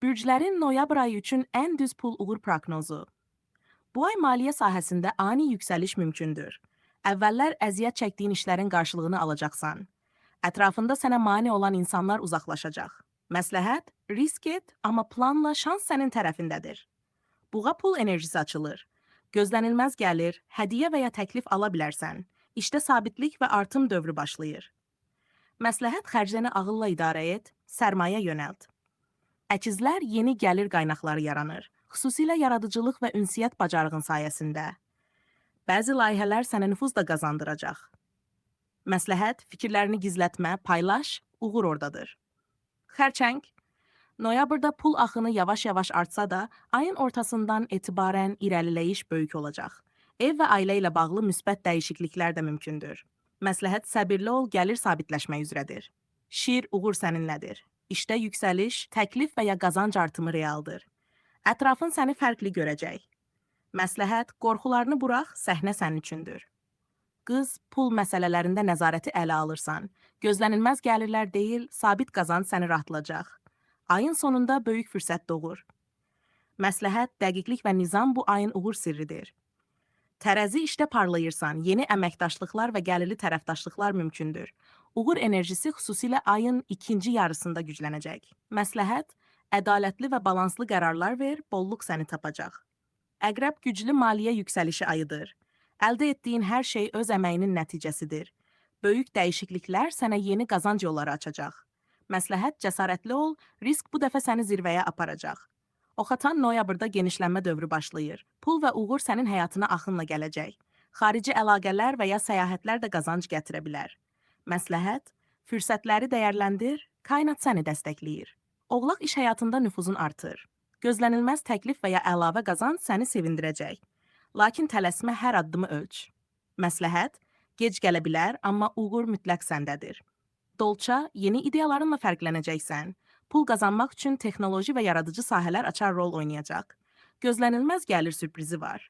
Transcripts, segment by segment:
Bürclərin noyabr ayı üçün ən düz pul uğur proqnozu. Bu ay maliyyə sahəsində ani yüksəliş mümkündür. Əvvəllər əziyyət çəkdiyin işlərin qarşılığını alacaqsan. Ətrafında sənə mane olan insanlar uzaqlaşacaq. Məsləhət, risk et, amma planla şans sənin tərəfindədir. Buğa pul enerjisi açılır. Gözlənilməz gəlir, hədiyyə və ya təklif ala bilərsən. İşdə sabitlik və artım dövrü başlayır. Məsləhət, xərclərini ağılla idarə et, sərmayə yönəlt. Əkizlər yeni gəlir qaynaqları yaranır, xüsusilə yaradıcılıq və ünsiyyət bacarığın sayəsində. Bəzi layihələr sənə nüfuz da qazandıracaq. Məsləhət, fikirlərini gizlətmə, paylaş, uğur ordadır. Xərçəng, noyabrda pul axını yavaş-yavaş artsa da, ayın ortasından etibarən irəliləyiş böyük olacaq. Ev və ailə ilə bağlı müsbət dəyişikliklər də mümkündür. Məsləhət, səbirli ol, gəlir sabitləşmək üzrədir. Şir, uğur səninlədir. İşdə yüksəliş, təklif və ya qazanc artımı realdır. Ətrafın səni fərqli görəcək. Məsləhət, qorxularını burax, səhnə sənin üçündür. Qız, pul məsələlərində nəzarəti ələ alırsan. Gözlənilməz gəlirlər deyil, sabit qazanc səni rahatlayacaq. Ayın sonunda böyük fürsət doğur. Məsləhət, dəqiqlik və nizam bu ayın uğur sirridir. Tərəzi, işdə parlayırsan, yeni əməkdaşlıqlar və gəlirli tərəfdaşlıqlar mümkündür. Uğur enerjisi xüsusilə ayın ikinci yarısında güclənəcək. Məsləhət, ədalətli və balanslı qərarlar ver, bolluq səni tapacaq. Əqrəb, güclü maliyyə yüksəlişi ayıdır. Əldə etdiyin hər şey öz əməyinin nəticəsidir. Böyük dəyişikliklər sənə yeni qazanc yolları açacaq. Məsləhət, cəsarətli ol, risk bu dəfə səni zirvəyə aparacaq. Oxatan noyabrda genişlənmə dövrü başlayır. Pul və uğur sənin həyatına axınla gələcək. Xarici əlaqələr və ya səyahətlər də qazanc gətirə bilər. Məsləhət, fürsətləri dəyərləndir, kainat səni dəstəkləyir. Oğlaq, iş həyatında nüfuzun artır. Gözlənilməz təklif və ya əlavə qazanc səni sevindirəcək. Lakin tələsmə, hər addımı ölç. Məsləhət, gec gələ bilər, amma uğur mütləq səndədir. Dolça, yeni ideyalarınla fərqlənəcəksən. Pul qazanmaq üçün texnoloji və yaradıcı sahələr açar rol oynayacaq. Gözlənilməz gəlir sürprizi var.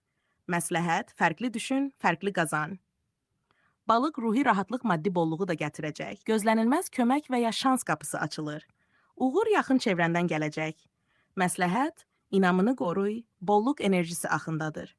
Məsləhət, fərqli düşün, fərqli qazan. Balıq, ruhi rahatlıq maddi bolluğu da gətirəcək. Gözlənilməz kömək və ya şans qapısı açılır. Uğur yaxın çevrəndən gələcək. Məsləhət, inamını qoruy, bolluq enerjisi axındadır.